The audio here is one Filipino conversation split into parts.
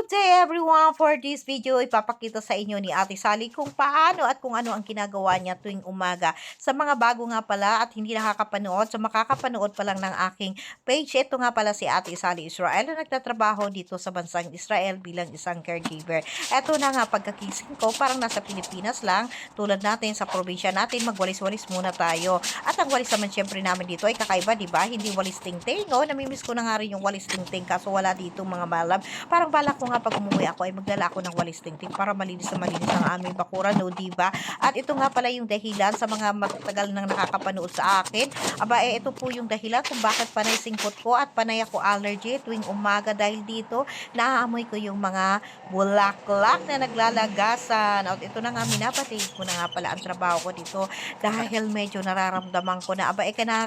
Good day everyone! For this video, ipapakita sa inyo ni Ate Sally kung paano at kung ano ang ginagawa niya tuwing umaga. Sa mga bago nga pala at hindi nakakapanood, so makakapanood pa lang ng aking page, ito nga pala si Ate Sally Israel na nagtatrabaho dito sa bansang Israel bilang isang caregiver. Ito na nga, pagkakising ko, parang nasa Pilipinas lang, tulad natin sa probinsya natin, magwalis-walis muna tayo. At ang walis naman syempre namin dito ay kakaiba, diba? Hindi walis ting-ting. Oh, namimiss ko na nga rin yung walis ting-ting kaso wala dito mga malab. Parang balak ko nga pag umuwi ako ay magdala ako ng walis tingting para malinis na malinis ang aming bakuran, no, diba? At ito nga pala yung dahilan sa mga matagal nang nakakapanood sa akin. Aba, ito po yung dahilan kung bakit panay singkot ko at panay ako allergy tuwing umaga dahil dito naaamoy ko yung mga bulaklak na naglalagasan. At ito na nga, minapatid ko na nga pala ang trabaho ko dito dahil medyo nararamdaman ko na,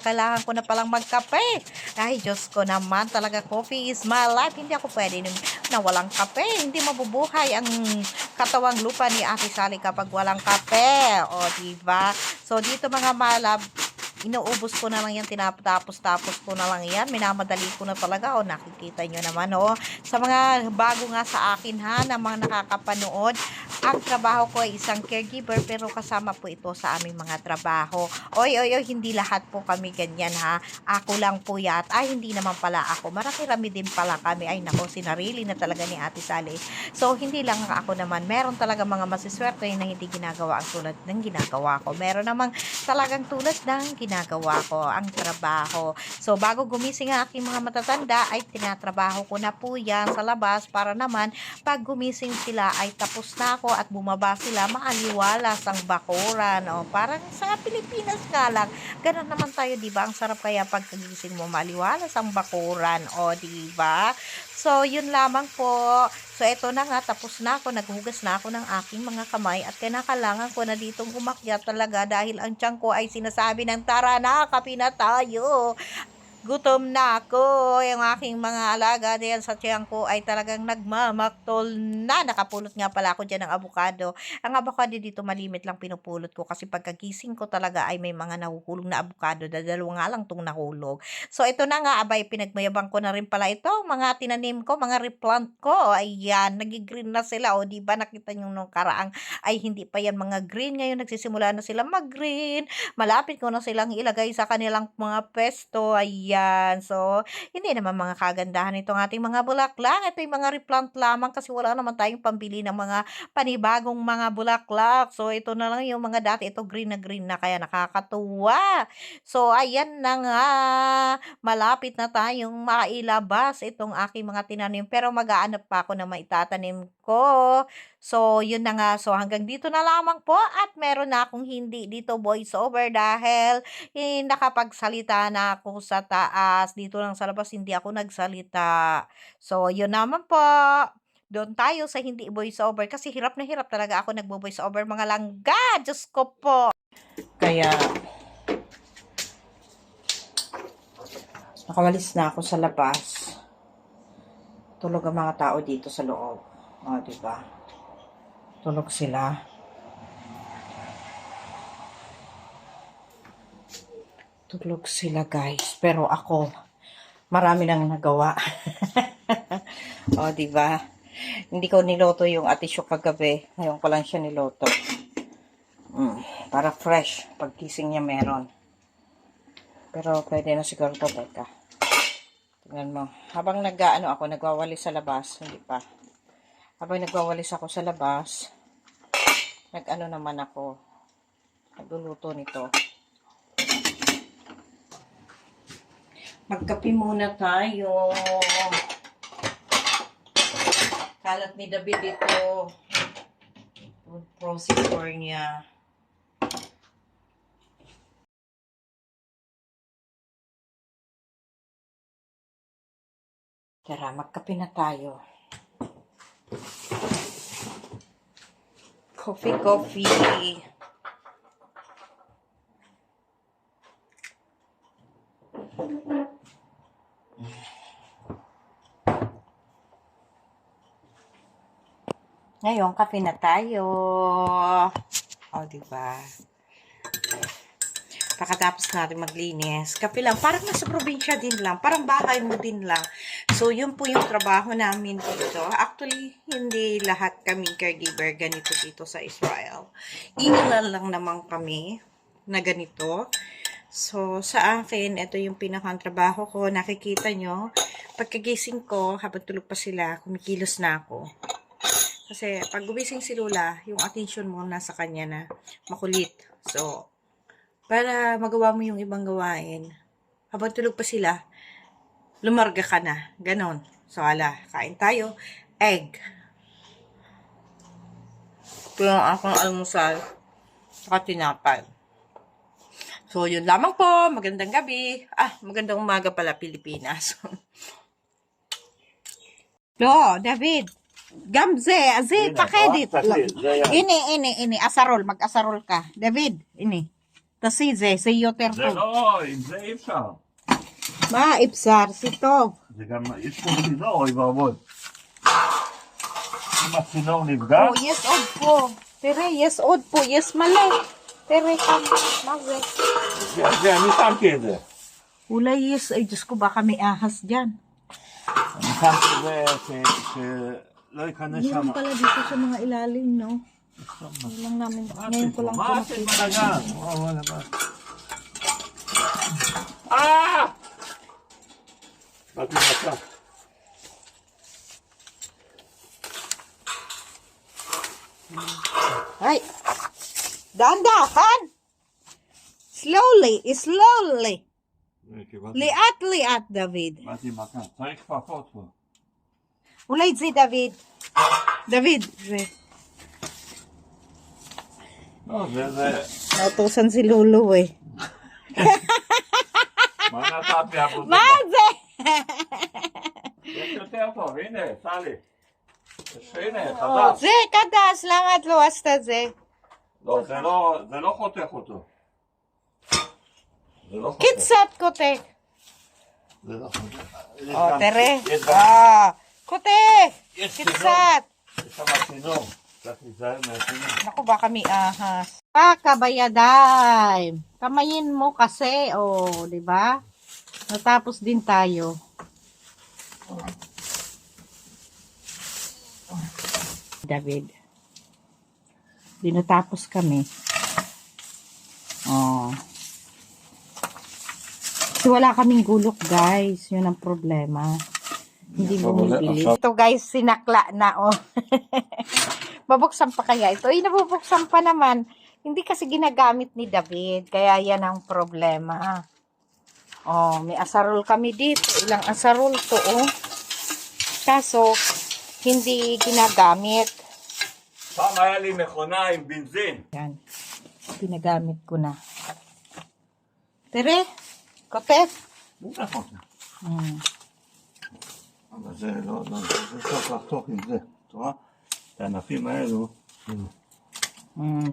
kailangan ko na palang magkape. Ay, Diyos ko naman, talaga coffee is my life. Hindi ako pwede na walang kape. Hindi mabubuhay ang katawang lupa ni Ate Sally kapag walang kape. O, diba? So, dito mga malab, inuubos ko na lang yan, tinapos-tapos ko na lang yan, minamadali ko na talaga, o nakikita nyo naman, o sa mga bago nga sa akin ha, na mga nakakapanood, ang trabaho ko ay isang caregiver, pero kasama po ito sa aming mga trabaho. Oy, hindi lahat po kami ganyan ha, ako lang po yan, hindi naman pala ako, marami-rami din pala kami, ay nako, sinarili na talaga ni Ate Sally. So, hindi lang ako naman, meron talaga mga masiswerte na hindi ginagawa ang tulad ng ginagawa ko, meron namang talagang tulad ng ginagawa ko, ang trabaho. So, bago gumising ang aking mga matatanda, ay tinatrabaho ko na po yan sa labas para naman pag gumising sila ay tapos na ako at bumaba sila, maaliwalas ang bakuran. O, parang sa Pilipinas nga lang, ganun naman tayo, diba? Ang sarap kaya pag kagising mo, maaliwalas ang bakuran. O, diba? So, yun lamang po. So, eto na nga, tapos na ako, naghugas na ako ng aking mga kamay at kinakailangan ko na ditong umakyat talaga dahil ang tiyan ko ay sinasabi ng tara na, kape na tayo. Gutom na ako. Yung aking mga alaga diyan sa tiyan ko ay talagang nagmamaktol na. Nakapulot nga pala ako dyan ng avocado. Ang avocado dito malimit lang pinupulot ko kasi pagkagising ko talaga ay may mga nahuhulog na avocado. Dalawa nga lang itong nahulog. So ito na nga, abay, pinagmayabang ko na rin pala ito. Mga tinanim ko, mga replant ko. Ayan, nagigreen na sila. O diba nakita nyo nung karaang ay hindi pa yan mga green. Ngayon nagsisimula na sila mag-green. Malapit ko na silang ilagay sa kanilang mga pesto. Ayan. So, hindi naman mga kagandahan itong ating mga bulaklak. Ito yung mga replant lamang kasi wala naman tayong pambili ng mga panibagong mga bulaklak. So, ito na lang yung mga dati. Ito green na kaya nakakatuwa. So, ayan na nga. Malapit na tayong mailabas itong aking mga tinanim. Pero mag-aanap pa ako na maitatanim ko. So, yun na nga. So, hanggang dito na lamang po at meron na akong hindi dito voiceover dahil nakapagsalita na ako sa taas. Dito lang sa labas hindi ako nagsalita. So, yun naman po. Doon tayo sa hindi voiceover kasi hirap na hirap talaga ako nagbo-voiceover mga langga. Diyos ko po. Kaya, nakawalis na ako sa labas. Tulog ang mga tao dito sa loob. O, diba? Tulog sila. Tulog sila, guys. Pero ako, marami nang nagawa. O, diba? Hindi ko niloto yung atisyo kagabi. Ngayon ko lang siya niloto. Para fresh. Pagkising niya meron. Pero pwede na siguro ito. Teka. Tingnan mo. Habang ako, nagwawalis sa labas. Hindi pa. Habang nagwawalis ako sa labas, naman ako. Nagluluto nito. Magkape muna tayo. Kalat ni David ito. Food processor niya. Tara, magkape na tayo. Coffee. Ngayon, kape na tayo. O, diba? Pagkatapos natin maglinis. Kape lang. Parang nasa probinsya din lang. Parang bahay mo din lang. So, yun po yung trabaho namin dito. Actually, hindi lahat kami caregiver ganito dito sa Israel. Ilan lang naman kami na ganito. So, sa akin, ito yung pinakang trabaho ko. Nakikita nyo, pagkagising ko, habang tulog pa sila, kumikilos na ako. Kasi, pag gumising si Lula, yung attention mo nasa kanya na makulit. So, para magawa mo yung ibang gawain, habang tulog pa sila, lumarga ka na. Ganon. So, kain tayo. Egg. Ito yung aking almusal. Saka tinapay. So, yun lamang po. Magandang gabi. Magandang umaga pala, Pilipinas. David. Gamze, pakedit. Ini. Asarol. Mag-asarol ka. David, ini. Tasi, זה יותר טוב. לא, עם זה אי אפשר. מה אפשר? זה טוב. זה גם, יש פה צינור, אוי ואבוי. אם הצינור נפגע, יש עוד פה. תראה, יש עוד פה, יש מלא. תראה כמה, מה זה? זה, אני שמתי את זה. אולי יש, Diyos ko, baka may ahas dyan. אני שמתי את זה שלא ייכנס שם. Meron pala dito sa mga ilalim, no? Lang namin, ngayon ko lang po מה עשית nakita. בלגן? וואלה, מה? באתי מצב. Ay! Dahan-dahan! Slowly, slowly. Liat, David. באתי מכה. צריך כפפות פה. Ulay si David. David, לא, זה... nautusan si Lulu eh. מה נתת לי עבודה? מה זה? יש יותר טוב, הנה, סלי. הנה, חדש. זה קדש, למה את לא עשת זה? לא, זה לא חותך אותו. זה לא חותך. קצת קוטק. זה לא חותך. תראה. יש גם- קוטק. יש קצת. יש שם צינור. צריך להיזהר מהצינור. Naku, baka may ahas. Kabayaday. Kamayin mo kasi, di ba? Natapos din tayo. David. Dinatapos kami. Kasi wala kaming gulok, guys. Yun ang problema. Hindi bumibili. Ito, guys, sinakla na, Babuksan pa kaya ito? Nabubuksan pa naman. Hindi kasi ginagamit ni David. Kaya yan ang problema. May asarol kami dito. Ilang asarol to, Kaso, hindi ginagamit. פעם היה לי מכונה עם בנזין. Yan. Ginagamit ko na. Tere, kotet. בטח אותה. Hmm. אבל זה לא, זה צריך לחתוך עם זה. אתה רואה? את הענפים האלו. Hmm.